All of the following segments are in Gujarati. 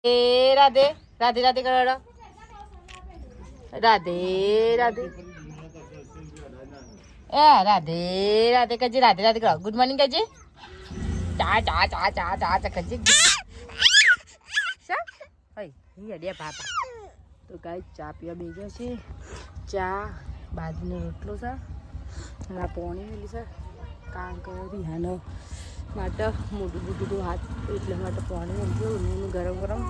રાધે રાધે રાધે કરો રાધે રાધે એ રાધે રાધે કજી રાધે રાધે કરો ગુડ મોર્નિંગ કજી ચા ચા ચા ચા ચા ચા કજી બાપા તો ગાય ચા પીવા બેસી છે ચા બાજરીનો રોટલો છે અને આ પોણી મેલી છે કામ કરી હાનો માટે મોટું મોટું હાથ એટલે માટે પાણી મૂક્યું ગરમ ગરમ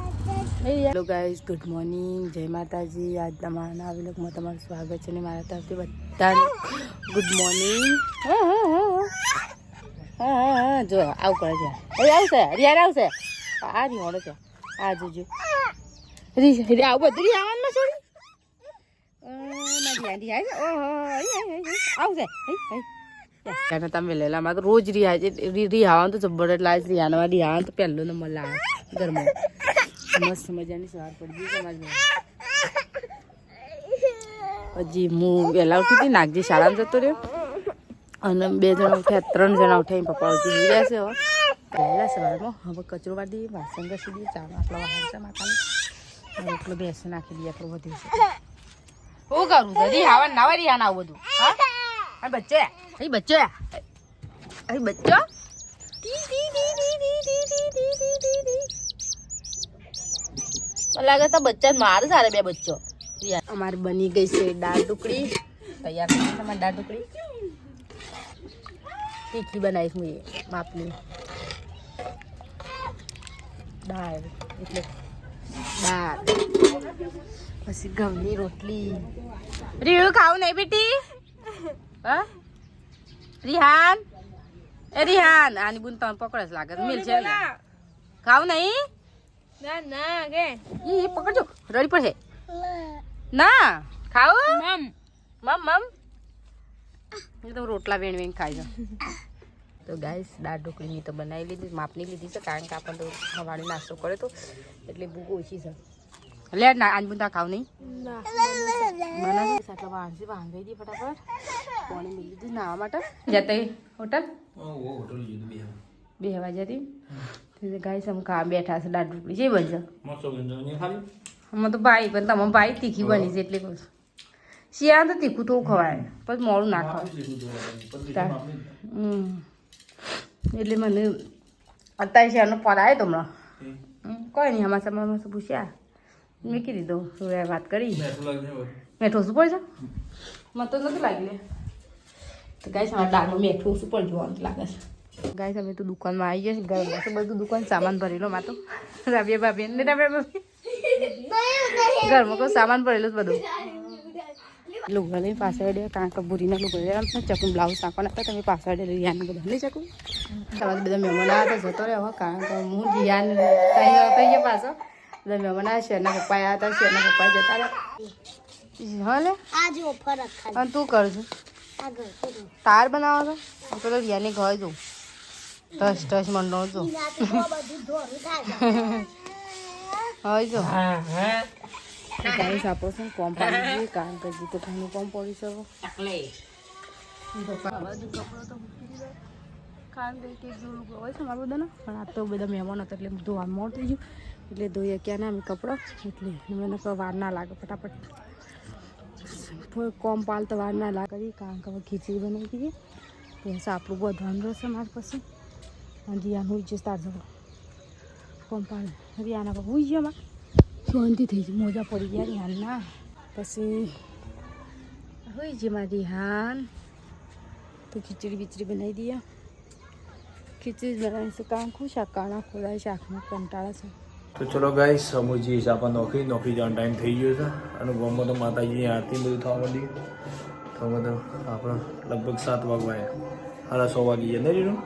હેલો ગાઈઝ ગુડ મોર્નિંગ જય માતાજી આજના મારા વિલોકમાં તમારું સ્વાગત છે ને મારા તરફથી બધાને ગુડ મોર્નિંગ હા જો આવું કરે છે હવે આવશે રિયાર આવશે આ રીવાડો છે આ જોજો આવું બધું રિયાવાનું છોડી મારી આવશે તમે લેલા માં તો રોજ રિહાવાનું તો જબ્બર લાજ રિહાના રિહાવાનું તો પહેલો નંબર લાવે ઘરમાં મસ્ત મજાની સવાર પડી ગઈ સમાજમાં હજી હું વહેલા ઉઠી હતી નાગજી શાળામાં જતો રહ્યો અને 2 જણા ઉઠ્યા 3 જણા ઉઠ્યા પપ્પા હજી ઉડ્યા છે વહેલા સવારમાં હવે કચરો વાળી દઈએ વાસણ ઘસી દઈએ ચા આટલો વાસણ છે માતાને એટલો બેસી નાખી દઈએ આટલું વધ્યું છે શું કરું છે રિહાવા નાવા રિહાના આવું બધું હા બચ્ચે અહીં બચ્ચો અહીં બચ્ચો લાગે તો બચ્ચા મારે સારે 2 બચ્ચો અમારે બની ગઈ છે દાળ ઢોકળી તૈયાર થઈ તમારી દાળ ઢોકળી તીખી બનાવીશ હું એ માપની દાળ એટલે દાળ પછી ઘઉંની રોટલી રીયું ખાવું નહીં બેટી હા રિહાન એ રિહાન આની બુન તને પકડે લાગે મિલ છે ખાવ નહીં ના ના કે ઈ પકડજો રડી પડશે ના ખાવ મમ મમ મમ એ તો રોટલા વેણ વેણ ખાઈ જાવ તો ગાઈસ દાળ ઢોકળી તો બનાવી લીધી માપની લીધી છે કારણ કે આપણને તો સવારે નાસ્તો કરે તો એટલે ભૂખ ઓછી છે લે ના આની બુન ખાવ નહીં બનાવી સાટલા વાંસી વાંગાઈ દી ફટાફટ પાણી મિલી દીધું નાવા માટે જતા હોટલ બે હવા જતી ગાય સમ ખા બેઠા છે દાળ ઢોકળી જે બનશે અમે તો ભાઈ પણ તમે ભાઈ તીખી બની છે એટલે કહું છું શિયાળા તો તીખું થોડું ખવાય પછી મોડું ના ખવાય એટલે મને અત્યારે શિયાળનો ફોન આવ્યો તો હમણાં કોઈ નહીં અમારા પૂછ્યા મેં કીધી દઉં વાત કરી મેઠું શું પડશે મને તો નથી લાગી તો ગાય અમારા દાળમાં મેઠું શું પણ જોવાનું લાગે છે ગાય અમે તો દુકાનમાં આવી ગયા છે ઘરમાં તો બધું દુકાન સામાન ભરેલો માં તો રાબિયા ભાભી ને રાબિયા ભાભી ઘરમાં કોઈ સામાન ભરેલું જ બધું લુગડા લઈને પાછળ કારણ કે ભૂરીના લુગડા ચકું બ્લાઉઝ નાખવાના હતા તમે પાછળ રિયાને બધા લઈ શકું તમારે બધા મહેમાન આવ્યા તો જતો રહ્યો કારણ કે હું રિયાને થઈ ગયા પાછો બધા મહેમાન આવ્યા શેરના પપ્પા આવ્યા હતા શેરના પપ્પા જતા રહ્યા હા લે અને તું કરજો તાર બનાવો છો પેલો રિયાની ઘર જો ટચ ટચ મંડો જો હોય જો ગાઈસ આપો છે કોમ પાડી દઈએ કારણ કે જીતો ઘણું કોમ પડી શકો કારણ કે જોડું હોય છે મારા બધાનો પણ આ તો બધા મહેમાન હતા એટલે ધોવા મોડ થઈ ગયું એટલે ધોઈએ ક્યાં ના અમે કપડાં એટલે મને વાર ના લાગે ફટાફટ કોમ પાલ તો વાર ના લાગે કારણ કે હવે ખીચડી બનાવી દઈએ બસ આપણું બધવાનું રહેશે મારે પછી અને રિયાન હોઈ જશે તાર જવું કોમ પાલ રિયાના પર હોઈ ગયો માં શાંતિ થઈ જાય મોજા પડી ગયા રિહાનના પછી હોઈ છે મારી રિહાન તો ખીચડી બીચડી બનાવી દઈએ ખીચડી બનાવીશું કામ ખુશ શાક કાણા ખોરાય શાકમાં કંટાળા છે તો ચલો ગાઈસ સમજી આપણે નોકરી જવાનો ટાઈમ થઈ ગયો છે અને ગામમાં તો માતાજીની આરતી બધું થવા માંડી તો બધું આપણે લગભગ 7 વાગવા આવ્યા 6:30 વાગી ગયા નહીં રીનું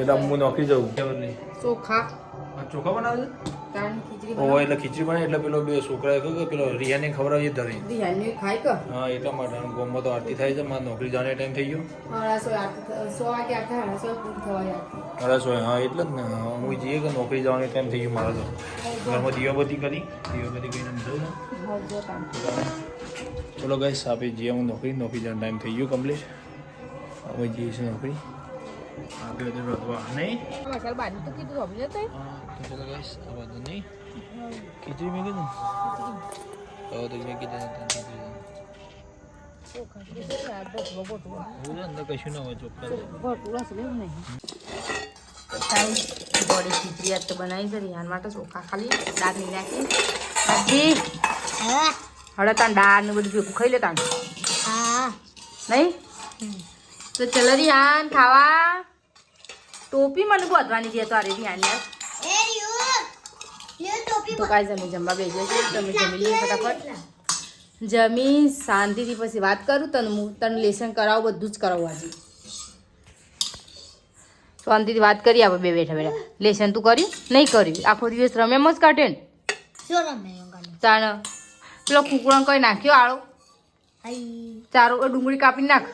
એટલે હું નોકરી જાઉં ચોખા ચોખા બનાવે છે એટલે ખીચડી બને એટલે પેલો 2 છોકરાએ કહ્યું કે પેલો રિયાને ખવડાવી ધરી હા એટલા માટે ગામમાં તો આરતી થાય છે મારે નોકરી જવાનો ટાઈમ થઈ ગયો 6:30 હા એટલે જ ને હું જઈએ કે નોકરી જવાનો ટાઈમ થઈ ગયો મારો તો ઘરમાં દીવાબત્તી કરીને જવું ચલો ગાઈસ આપણે જઈએ હું નોકરી જવાનો ટાઈમ થઈ ગયો કમ્પ્લીટ હવે જઈએ છીએ નોકરી આપ્યો તો રોધવા નહીં મસાલા બાંધી તો કીધું સમજે તો તો ચલો ગાઈસ આ બધું નહીં ખીચડી મેં કીધું હવે તો મેં કીધું અંદર કશું ના હોય બોડી ખીચડી આજ તો બનાવી છે રિહાન માટે ચોખા ખાલી દાળ નહીં નાખી બાકી હવે તાન દાળ ને બધું ભેગું ખાઈ લે તાન નહીં તો ચલો રિહાન ખાવા ટોપી મને બોધવાની છે તો અરે રિહાન યાર તો કાંઈ જમી જમવા બેસી છે તમે જમી લઈએ ફટાફટ જમી શાંતિથી પછી વાત કરું તને હું તને લેસન કરાવું બધું જ કરાવું આજે શાંતિથી વાત કરી આપણે બે બેઠા બેઠા લેસન તું કર્યું નહીં કર્યું આખો દિવસ રમે જ કાઢે ને ચાણ પેલો કુકડો કઈ નાખ્યો આળો ચારો ડુંગળી કાપી નાખ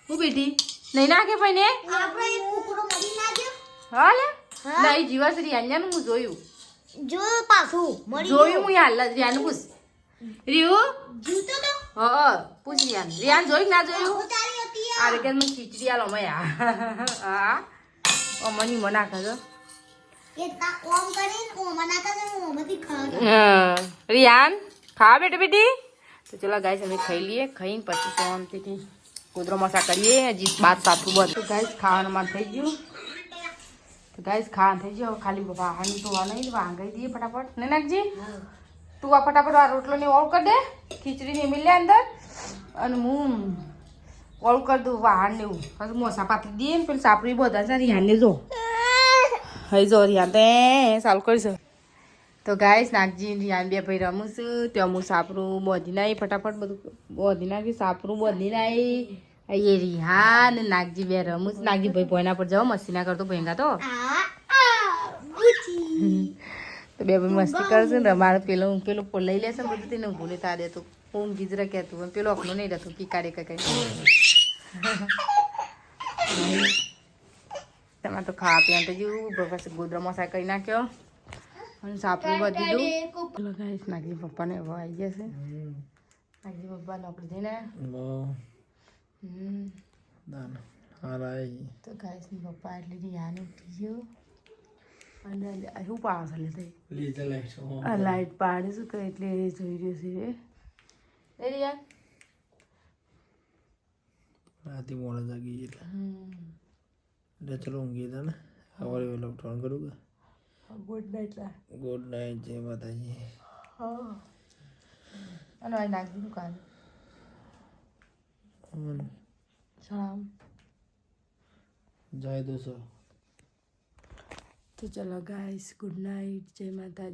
હું બેટી નહીં નાખે ભાઈ ને હા લે નહીં જીવાસ રિયાનું હું જોયું જોયું હું હાલ રિયાનું પૂછ રીવું હા પૂછ રિયાન જોયું ના જોયું આવે કે મને ખીચડી આલો મયા હા અમની મના ખાજો રિયાન ખાવા બેટા બેટી તો ચલો ગાઈસ અમે ખાઈ લઈએ ખાઈને પછી શાંતિથી કૂતરો મસા કરીએ હજી બાદ સાતું બધું તો ગાઈસ ખાવાનું થઈ ગયું તો ગાઈસ ખાવાનું થઈ ગયું ખાલી વાહન તો નહીં વાંગાઈ દઈએ ફટાફટ ને નાખજી તું આ ફટાફટ આ રોટલો ને ઓળ કરી દે ખીચડી ને મિલે અંદર અને હું ઓળ કરી દઉં વાહન ને એવું પછી મોસા પાથરી દઈએ ને પેલું સાપડી બધા છે રિહાન ને જો હઈ જો રિહાન તે ચાલુ કરીશ તો ગાઈસ નાગજી રિહાન બે ભાઈ રમું છું ત્યાં હું સાપરું બોધી નાઈ ફટાફટ બધું બોધી નાખી સાપરું બોધી નાઈ એ રિહાન નાગજી બે રમું છું નાગજી ભાઈ ભોયના પર જાઓ મસ્તી ના કરતો ભેંગા તો બે ભાઈ મસ્તી કરશે ને મારે પેલું લઈ લેશે ને બધું તેને ભૂલે તારે તો હું ગીજરા કહેતું પણ પેલો અખનો નહીં રહેતું કી કાઢે કઈ તમારે તો ખાવા પીવા તો જેવું પછી ગોદરા મસા કરી નાખ્યો અને સાપરું બધી દઉં ચલો ગાઈસ નાગજી પપ્પાને હવે આવી જશે નાગજી પપ્પા નોકરી થઈને તો ગાઈસ પપ્પા એટલે રિયાને ઉઠી ગયો અને શું પાડે છે આ લાઈટ પાડે શું કે એટલે જોઈ રહ્યો છે એ રિયા રાતે મોડા જાગી એટલે ચલો ઊંઘી હતા ને સવારે વહેલો ઉઠવાનું કરું કે ગુડ નાઇટ ગુડ નાઇટ જય માતાજી હા અને આ નાગજી દુકાન સલામ જય દોસ્તો તો ચલો ગાઈસ ગુડ નાઇટ જય માતાજી